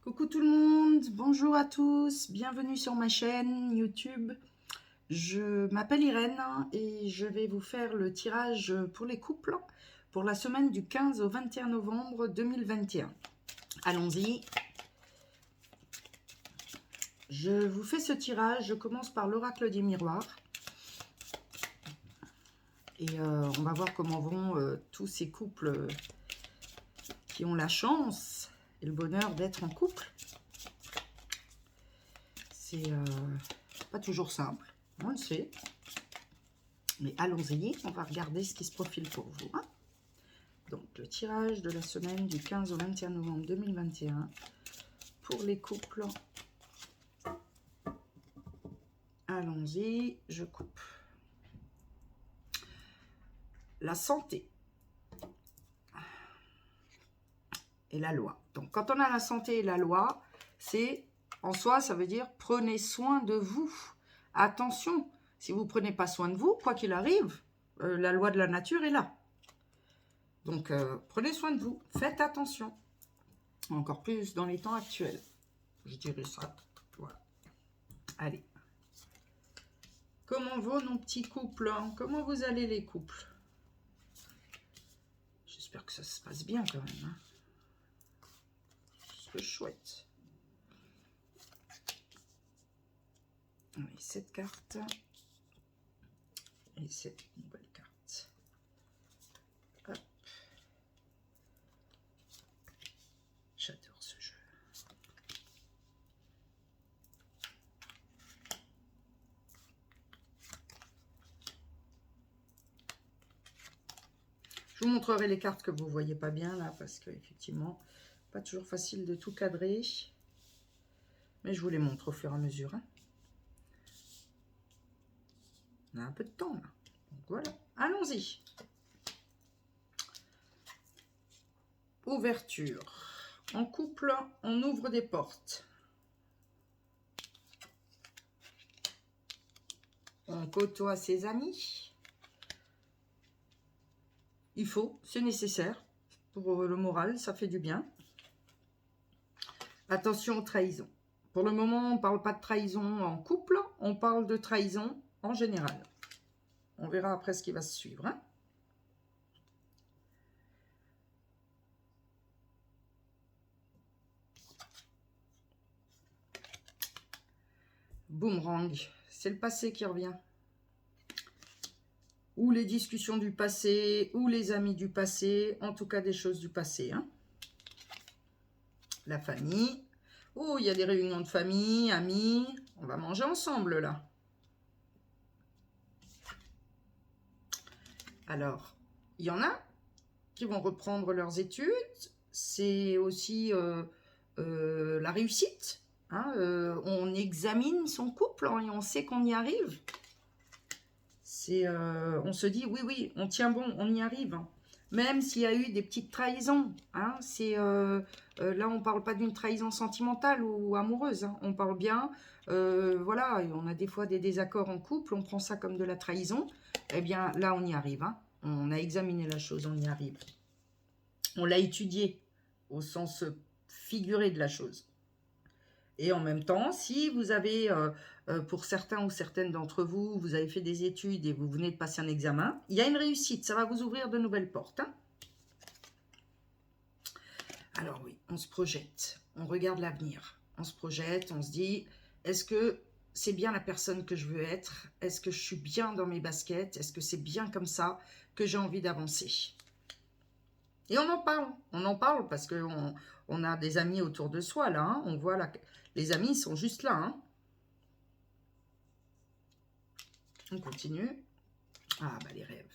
Coucou tout le monde, bonjour à tous, bienvenue sur ma chaîne YouTube. Je m'appelle Irène et je vais vous faire le tirage pour les couples pour la semaine du 15 au 21 novembre 2021. Allons-y. Je vous fais ce tirage, je commence par l'oracle des miroirs. Et on va voir comment vont tous ces couples qui ont la chance et le bonheur d'être en couple. C'est pas toujours simple, on le sait. Mais allons-y, on va regarder ce qui se profile pour vous. Hein. Donc, le tirage de la semaine du 15 au 21 novembre 2021 pour les couples. Allons-y, je coupe. La santé et la loi. Donc, quand on a la santé et la loi, c'est en soi, ça veut dire prenez soin de vous. Attention, si vous ne prenez pas soin de vous, quoi qu'il arrive, la loi de la nature est là. Donc, prenez soin de vous, faites attention. Encore plus dans les temps actuels. Je dirais ça. Voilà. Allez. Comment vont nos petits couples hein? Comment vous allez les couples? J'espère que ça se passe bien quand même. Hein. C'est chouette. Allez, cette carte. Et cette nouvelle carte. Hop. J'adore ce jeu. Je vous montrerai les cartes que vous ne voyez pas bien là, parce que effectivement, pas toujours facile de tout cadrer. Mais je vous les montre au fur et à mesure. Hein. On a un peu de temps là. Donc voilà, allons-y. Ouverture. En couple, on ouvre des portes. On côtoie ses amis. Il faut, c'est nécessaire. Pour le moral, ça fait du bien. Attention aux trahisons. Pour le moment, on ne parle pas de trahison en couple, on parle de trahison en général. On verra après ce qui va se suivre. Hein. Boomerang, c'est le passé qui revient. Ou les discussions du passé, ou les amis du passé, en tout cas des choses du passé. Hein. La famille. Oh, il y a des réunions de famille, amis. On va manger ensemble là. Alors, il y en a qui vont reprendre leurs études. C'est aussi la réussite. Hein, on examine son couple hein, et on sait qu'on y arrive. On se dit, oui, on tient bon, on y arrive. Hein. Même s'il y a eu des petites trahisons. Hein, là, on ne parle pas d'une trahison sentimentale ou amoureuse. Hein, on parle bien, voilà, on a des fois des désaccords en couple, on prend ça comme de la trahison. Eh bien, là, on y arrive. Hein. On a examiné la chose, on y arrive. On l'a étudié au sens figuré de la chose. Et en même temps, si vous avez, pour certains ou certaines d'entre vous, vous avez fait des études et vous venez de passer un examen, il y a une réussite, ça va vous ouvrir de nouvelles portes. Hein. Alors oui, on se projette, on regarde l'avenir, on se projette, on se dit, est-ce que c'est bien la personne que je veux être? Est-ce que je suis bien dans mes baskets? Est-ce que c'est bien comme ça que j'ai envie d'avancer? Et on en parle parce qu'on a des amis autour de soi, là. Hein. On voit, là, les amis, ils sont juste là. Hein. On continue. Ah, bah les rêves.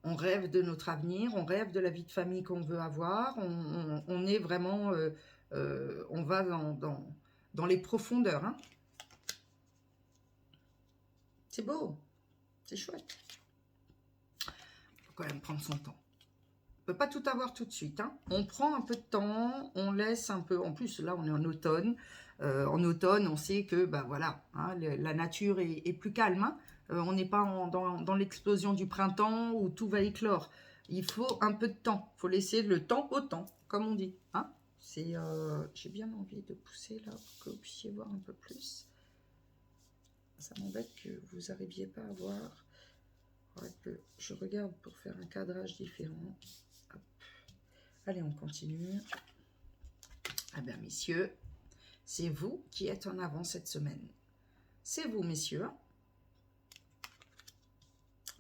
On rêve de notre avenir, on rêve de la vie de famille qu'on veut avoir. On est vraiment... on va dans les profondeurs. Hein. C'est beau. C'est chouette. Il faut quand même prendre son temps. On ne peut pas tout avoir tout de suite. Hein. On prend un peu de temps, on laisse un peu... En plus, là, on est en automne. En automne, on sait que bah, voilà, hein, la nature est plus calme. Hein. On n'est pas dans l'explosion du printemps où tout va éclore. Il faut un peu de temps. Il faut laisser le temps au temps, comme on dit. Hein. C'est, j'ai bien envie de pousser là pour que vous puissiez voir un peu plus. Ça m'embête que vous n'arriviez pas à voir. Faudrait que je regarde pour faire un cadrage différent. Hop. Allez, on continue. Ah bien, messieurs, c'est vous qui êtes en avant cette semaine. C'est vous, messieurs.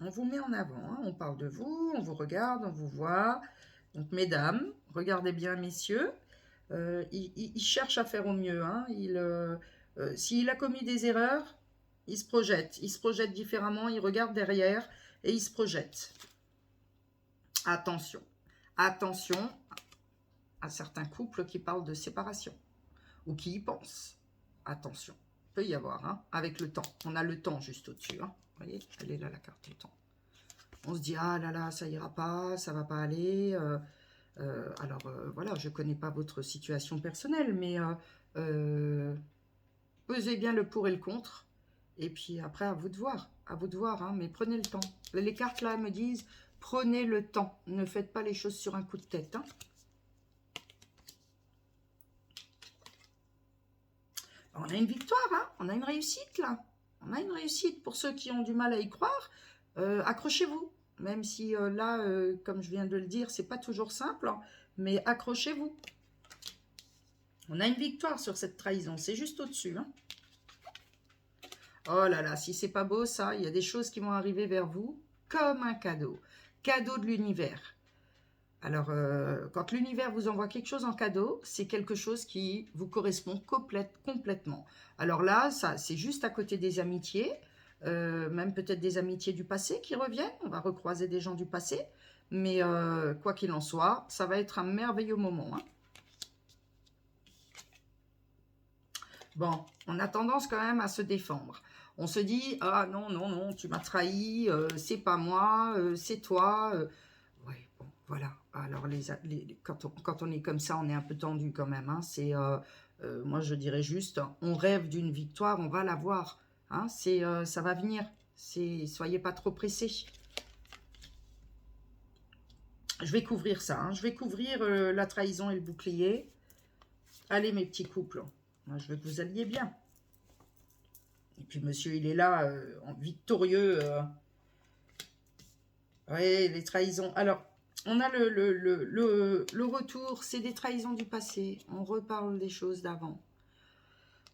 On vous met en avant, hein. On parle de vous, on vous regarde, on vous voit. Donc, mesdames, regardez bien, messieurs. Il cherche à faire au mieux. Hein. S'il a commis des erreurs, il se projette. Il se projette différemment, il regarde derrière et il se projette. Attention. Attention à certains couples qui parlent de séparation ou qui y pensent. Attention. Peut y avoir, hein, avec le temps. On a le temps juste au-dessus. Hein. Vous voyez, elle est là, la carte du temps. On se dit, ah là là, ça ira pas, ça va pas aller. Voilà, je connais pas votre situation personnelle, mais pesez bien le pour et le contre. Et puis après, à vous de voir. À vous de voir, hein, mais prenez le temps. Les cartes là me disent, prenez le temps. Ne faites pas les choses sur un coup de tête. Hein. On a une victoire, hein, on a une réussite là. On a une réussite. Pour ceux qui ont du mal à y croire, accrochez-vous. Même si là, comme je viens de le dire, c'est pas toujours simple, hein, mais accrochez-vous. On a une victoire sur cette trahison, c'est juste au-dessus. Hein. Oh là là, si c'est pas beau ça, il y a des choses qui vont arriver vers vous comme un cadeau. Cadeau de l'univers. Alors, quand l'univers vous envoie quelque chose en cadeau, c'est quelque chose qui vous correspond complètement. Alors là, ça, c'est juste à côté des amitiés, même peut-être des amitiés du passé qui reviennent. On va recroiser des gens du passé. Mais quoi qu'il en soit, ça va être un merveilleux moment. Hein. Bon, on a tendance quand même à se défendre. On se dit, ah non, non, non, tu m'as trahi, c'est pas moi, c'est toi. Oui, bon, voilà. Alors, quand on est comme ça, on est un peu tendu quand même. Hein. Moi, je dirais juste, on rêve d'une victoire, on va l'avoir. Hein. Ça va venir. Soyez pas trop pressés. Je vais couvrir ça. Hein. Je vais couvrir la trahison et le bouclier. Allez, mes petits couples. Moi, je veux que vous alliez bien. Et puis, monsieur, il est là, victorieux. Oui, les trahisons. Alors, on a le retour. C'est des trahisons du passé. On reparle des choses d'avant.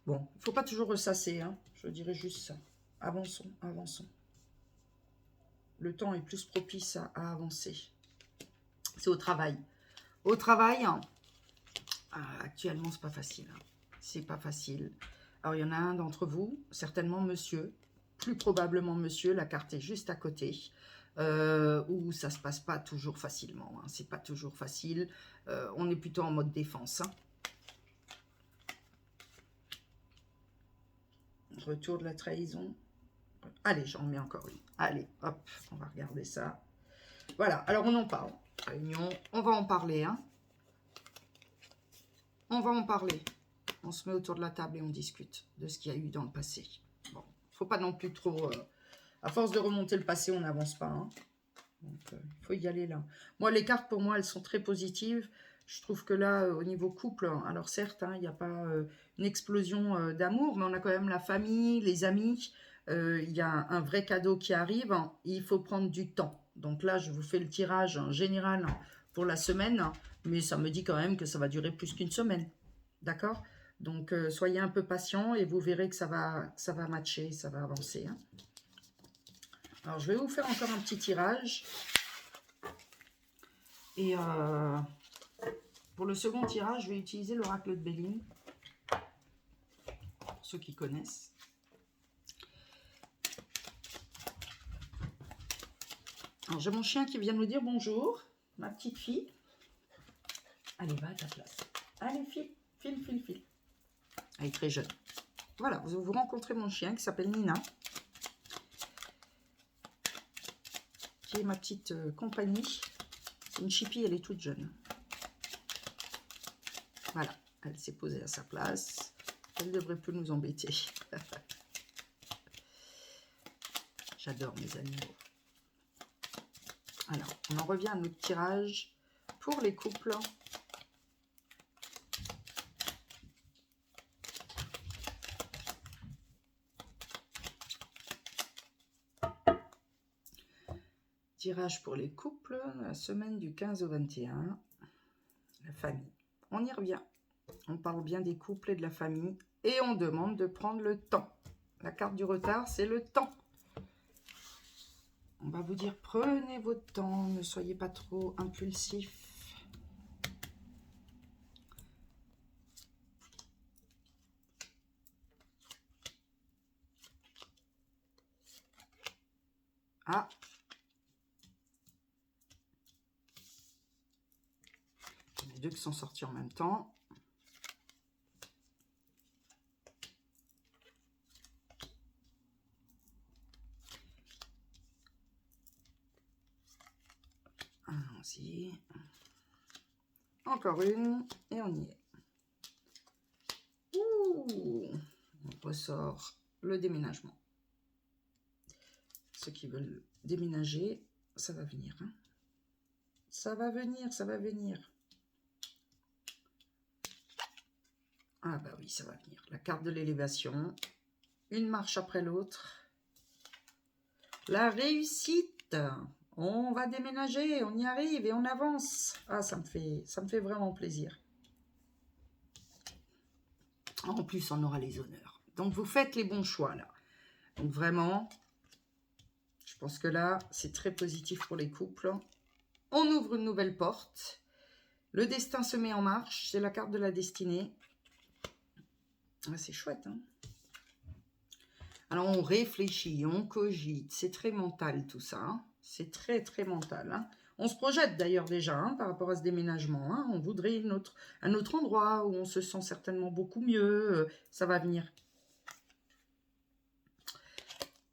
Bon, il ne faut pas toujours ressasser. Hein. Je dirais juste ça. Avançons, avançons. Le temps est plus propice à avancer. C'est au travail. Au travail, hein, actuellement, c'est pas facile. Hein. C'est pas facile. Alors, il y en a un d'entre vous, certainement monsieur, plus probablement monsieur, la carte est juste à côté, où ça se passe pas toujours facilement. Hein. C'est pas toujours facile. On est plutôt en mode défense. Hein. Retour de la trahison. Allez, j'en mets encore une. Allez, hop, on va regarder ça. Voilà, alors on en parle. Réunion, on va en parler. Hein. On va en parler. On se met autour de la table et on discute de ce qu'il y a eu dans le passé. Bon, faut pas non plus trop... à force de remonter le passé, on n'avance pas. Hein. Donc, il faut y aller là. Moi, les cartes, pour moi, elles sont très positives. Je trouve que là, au niveau couple, alors certes, il n'y a pas une explosion d'amour, mais on a quand même la famille, les amis. Il y a un vrai cadeau qui arrive. Hein, il faut prendre du temps. Donc là, je vous fais le tirage en général pour la semaine, mais ça me dit quand même que ça va durer plus qu'une semaine. D'accord ? Donc, soyez un peu patient et vous verrez que ça va matcher, ça va avancer. Hein. Alors, je vais vous faire encore un petit tirage. Et pour le second tirage, je vais utiliser l'oracle de Béline. Pour ceux qui connaissent. Alors, j'ai mon chien qui vient nous dire bonjour. Ma petite fille. Allez, va à ta place. Allez, file. Elle est très jeune. Voilà, vous rencontrez mon chien qui s'appelle Nina. Qui est ma petite compagnie. C'est une chipie, elle est toute jeune. Voilà, elle s'est posée à sa place. Elle ne devrait plus nous embêter. J'adore mes animaux. Alors, on en revient à notre tirage pour les couples. Tirage pour les couples, la semaine du 15 au 21. La famille. On y revient. On parle bien des couples et de la famille. Et on demande de prendre le temps. La carte du retard, c'est le temps. On va vous dire, prenez votre temps. Ne soyez pas trop impulsifs. Ah. Les deux qui sont sortis en même temps. Allons-y. Encore une. Et on y est. Ouh. On ressort le déménagement. Ceux qui veulent déménager, ça va venir. Hein. Ça va venir, ça va venir. Ah bah oui, ça va venir. La carte de l'élévation. Une marche après l'autre. La réussite. On va déménager, on y arrive et on avance. Ah, ça me fait vraiment plaisir. En plus, on aura les honneurs. Donc, vous faites les bons choix, là. Donc, vraiment, je pense que là, c'est très positif pour les couples. On ouvre une nouvelle porte. Le destin se met en marche. C'est la carte de la destinée. Ah, c'est chouette, hein. Alors, on réfléchit, on cogite. C'est très mental, tout ça. Hein. C'est très, très mental. Hein. On se projette d'ailleurs déjà hein, par rapport à ce déménagement. Hein. On voudrait un autre endroit où on se sent certainement beaucoup mieux. Ça va venir.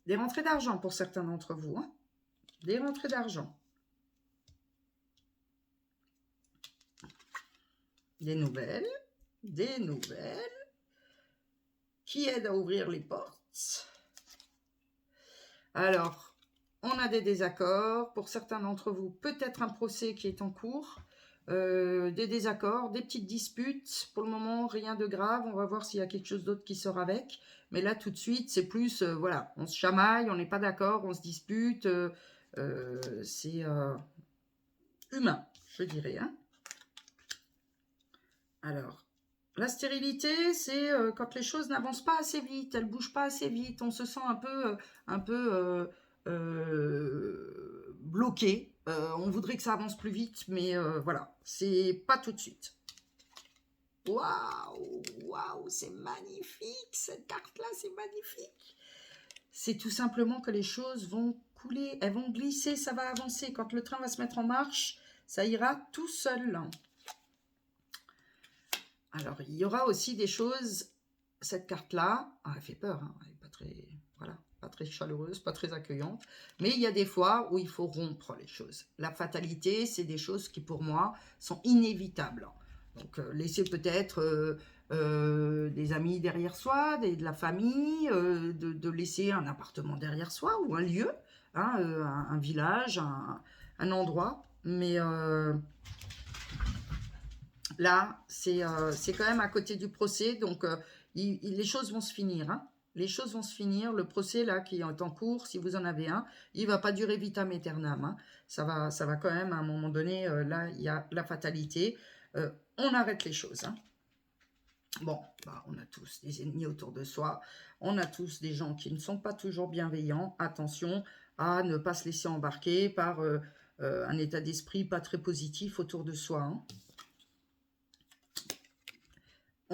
Des rentrées d'argent pour certains d'entre vous. Hein. Des rentrées d'argent. Des nouvelles. Des nouvelles. Qui aident à ouvrir les portes. Alors... On a des désaccords. Pour certains d'entre vous, peut-être un procès qui est en cours. Des désaccords, des petites disputes. Pour le moment, rien de grave. On va voir s'il y a quelque chose d'autre qui sort avec. Mais là, tout de suite, c'est plus, voilà, on se chamaille, on n'est pas d'accord, on se dispute. C'est humain, je dirais. Hein. Alors, la stérilité, c'est quand les choses n'avancent pas assez vite, elles ne bougent pas assez vite. On se sent un peu bloqué. On voudrait que ça avance plus vite, mais voilà, c'est pas tout de suite. Waouh, waouh, c'est magnifique, cette carte-là, c'est magnifique. C'est tout simplement que les choses vont couler, elles vont glisser, ça va avancer. Quand le train va se mettre en marche, ça ira tout seul. Alors, il y aura aussi des choses, cette carte-là, elle fait peur, hein, elle n'est pas très... Voilà. Pas très chaleureuse, pas très accueillante. Mais il y a des fois où il faut rompre les choses. La fatalité, c'est des choses qui, pour moi, sont inévitables. Donc, laisser peut-être des amis derrière soi, de la famille, de laisser un appartement derrière soi ou un lieu, hein, un village, un endroit. Mais là, c'est quand même à côté du procès. Donc, les choses vont se finir, hein. Les choses vont se finir. Le procès là qui est en cours, si vous en avez un, il ne va pas durer vitam aeternam. Hein. Ça va quand même à un moment donné. Là, il y a la fatalité. On arrête les choses. Hein. Bon, bah, on a tous des ennemis autour de soi. On a tous des gens qui ne sont pas toujours bienveillants. Attention à ne pas se laisser embarquer par un état d'esprit pas très positif autour de soi. Hein.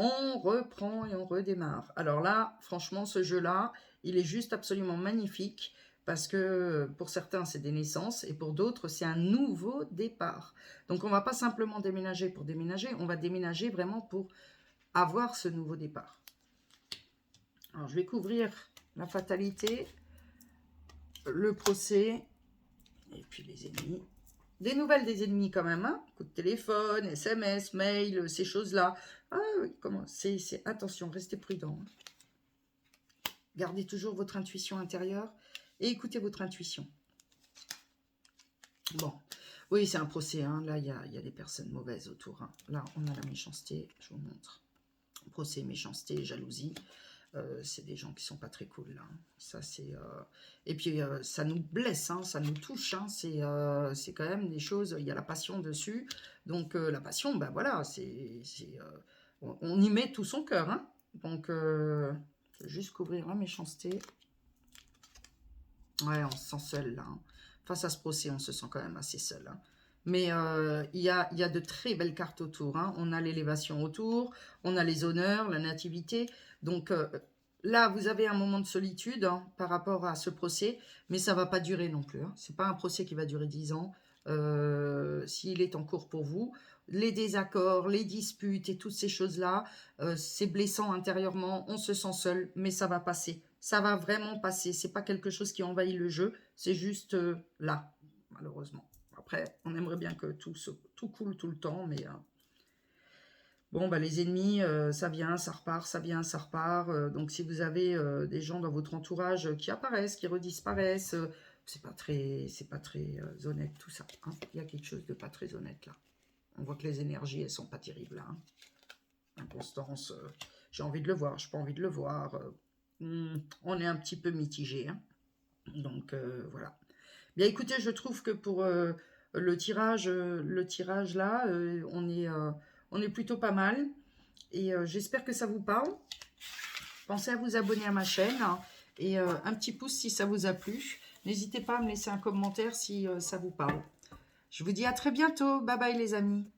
On reprend et on redémarre. Alors là, franchement, ce jeu-là, il est juste absolument magnifique parce que pour certains, c'est des naissances et pour d'autres, c'est un nouveau départ. Donc, on ne va pas simplement déménager pour déménager, on va déménager vraiment pour avoir ce nouveau départ. Alors, je vais couvrir la fatalité, le procès et puis les ennemis. Des nouvelles des ennemis quand même, hein. Coup de téléphone, SMS, mail, ces choses-là. Ah oui, comment c'est attention, restez prudent. Gardez toujours votre intuition intérieure et écoutez votre intuition. Bon, oui, c'est un procès, hein. Là, il y a des personnes mauvaises autour. Hein. Là, on a la méchanceté, je vous montre. Procès, méchanceté, jalousie. c'est des gens qui sont pas très cool, là. Ça, c'est... Et puis, ça nous blesse, hein, ça nous touche, hein, c'est quand même des choses... Il y a la passion dessus. Donc, la passion, ben voilà, on y met tout son cœur, hein. Donc, je vais juste couvrir la méchanceté. Ouais, on se sent seul, là, hein. Face à ce procès, on se sent quand même assez seul, hein. Mais il y a de très belles cartes autour, hein. On a l'élévation autour, on a les honneurs, la nativité. Donc là, vous avez un moment de solitude, hein, par rapport à ce procès, mais ça ne va pas durer non plus, hein. Ce n'est pas un procès qui va durer 10 ans. S'il est en cours pour vous, les désaccords, les disputes et toutes ces choses-là, c'est blessant intérieurement, on se sent seul, mais ça va passer. Ça va vraiment passer. C'est pas quelque chose qui envahit le jeu, c'est juste là, malheureusement. Après, on aimerait bien que tout coule tout le temps, mais bon, bah, les ennemis, ça vient, ça repart, ça vient, ça repart. Donc, si vous avez des gens dans votre entourage qui apparaissent, qui redisparaissent, c'est pas très honnête tout ça, hein. Il y a quelque chose de pas très honnête là. On voit que les énergies, elles sont pas terribles là, hein. Inconstance, j'ai envie de le voir, j'ai pas envie de le voir. On est un petit peu mitigé, hein. Donc, voilà. Bien, écoutez, je trouve que pour le tirage là, on est plutôt pas mal. Et j'espère que ça vous parle. Pensez à vous abonner à ma chaîne. Et un petit pouce si ça vous a plu. N'hésitez pas à me laisser un commentaire si ça vous parle. Je vous dis à très bientôt. Bye bye les amis.